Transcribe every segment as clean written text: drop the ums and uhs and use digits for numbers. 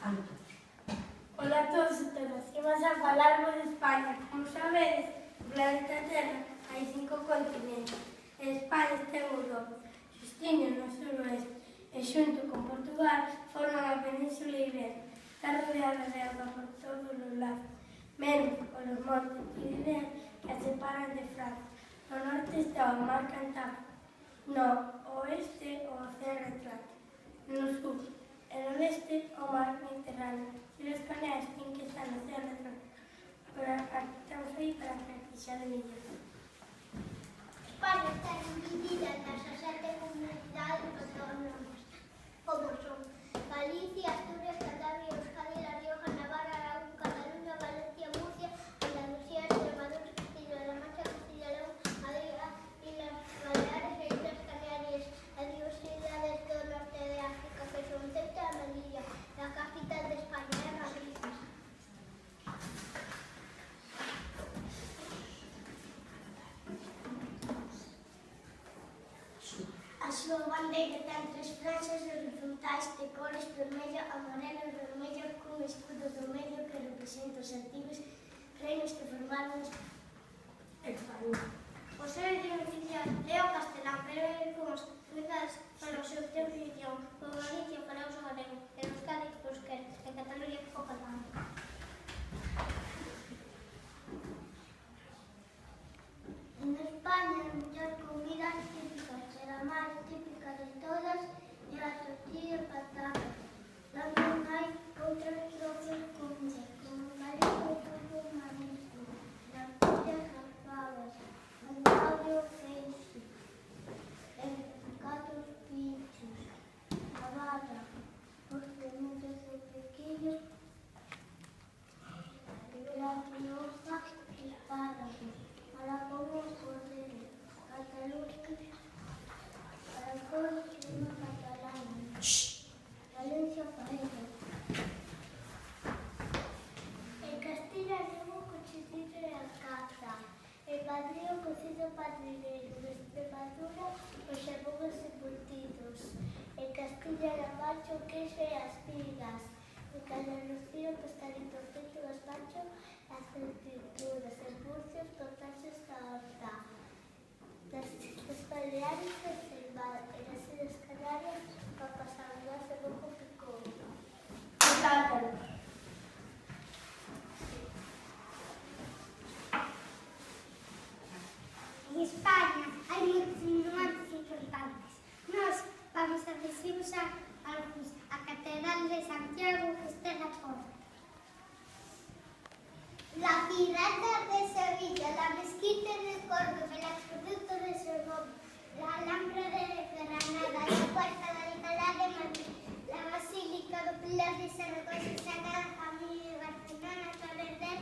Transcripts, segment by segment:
Ola a todos e todas, imos a falarvos de España. Como sabedes, o planeta Terra hai 5 continentes. España está en Europa, xustiño no suroeste, e xunto con Portugal forman a Península Ibérica. Está rodeada de auga por todos os lados, menos polos montes Pirineos que a separan de Francia. No norte está o mar Cantábrico, no oeste o Océano Atlántico, no sur e no leste o mar Mediterráneo. E os canais ten que estar no Océano Atlántico. Pero aquí estamos aí para practicar de mellor. España está dividida nas 7 comunidades autónomas, como son Galicia, Asturias, Cantabria, Euskadi, La Rioja, Navarra, Aragón, Cataluña, Valencia, Murcia, Andalucía, Extremadura, Castilla-La Mancha, Castilla-León, Madrid, Islas Baleares e Islas Canarias, as diversidades do norte de África, que son Ceuta e Melilla. A capital de España é Madrid. A súa bandeira ten 3 franxas horizontais de cores vermello, amarelo e vermello cun escudo do medio que representa os antigos reinos que formaron España. O seu idioma oficial é o castelán, pero hai algunhas comunidades para o seu propio idioma. O Galicia para o galego, en Euskadi o euskera, en Cataluña o catalán. En España, a mellor comida típica, será máis típica de todas, é a tortilla e patata. Tamén hai outras doces comidas, como galego e pollo marisco, tortillas as favas, mangallo peixe, gatos pinchos, a barra, os temudos de pequillos, gratinosa, espárragos, Aragón cordero, Cataluña, Aragón chino catalán, Valencia paella. En Castilla levo cochecito e alcaza, en Madrid o cocido padrineiro, en Extremadura os xamóns embutidos, en Castilla-La Mancha o queixo e as migas, en Andalucía o pescadito frito e gazpacho e as aceitunas, en Murcia os totaxes da horta, nas Baleares e cebada, e nas Illas Canarias papas salgadas e moco picón. Cátaro. En España hai moitos monumentos importantes. Nós vamos a decirvos algúns. A Catedral de Santiago, que está na Porta. La Pirata de Sevilla, la Mezquita de Córdoba, el Acueducto de Sorbonne, la Alhambra de Granada, la Puerta de Alcalá de Madrid, la Basílica do Pilar de Zaragoza, Sagrada Familia de Barcelona, Torre Eiffel.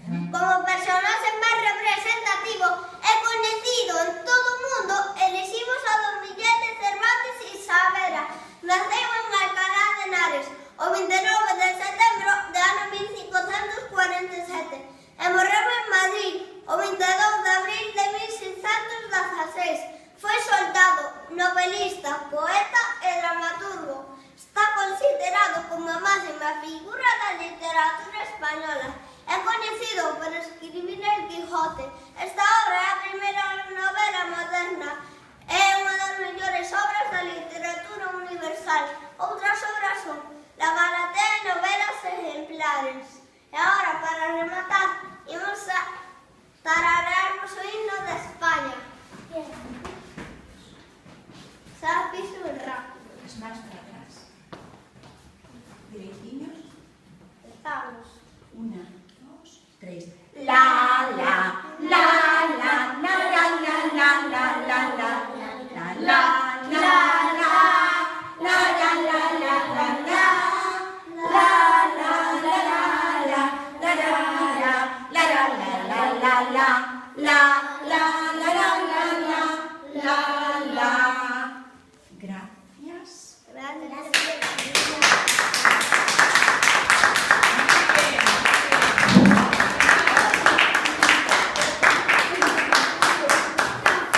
Como personaxe máis representativo e coñecido en todo o mundo, eliximos a Don Miguel de Cervantes y Saavedra. Naceu en Alcalá de Henares o 29 de setembro de ano 1547 e morreu en Madrid o 22 de abril de 1616. Foi soldado, novelista, poeta e dramaturgo. Está considerado como a máxima figura da literatura española. É coñecido por escribir El Quijote. Esta obra é a primeira novela moderna. É unha das mellores obras da literatura universal. Outras obras son La Galatea e novelas ejemplares. E agora, para rematar, imos a tararearnos o himno de España. Xa fixo un rápido. As más para atrás. Dereitiños. Estamos. Una.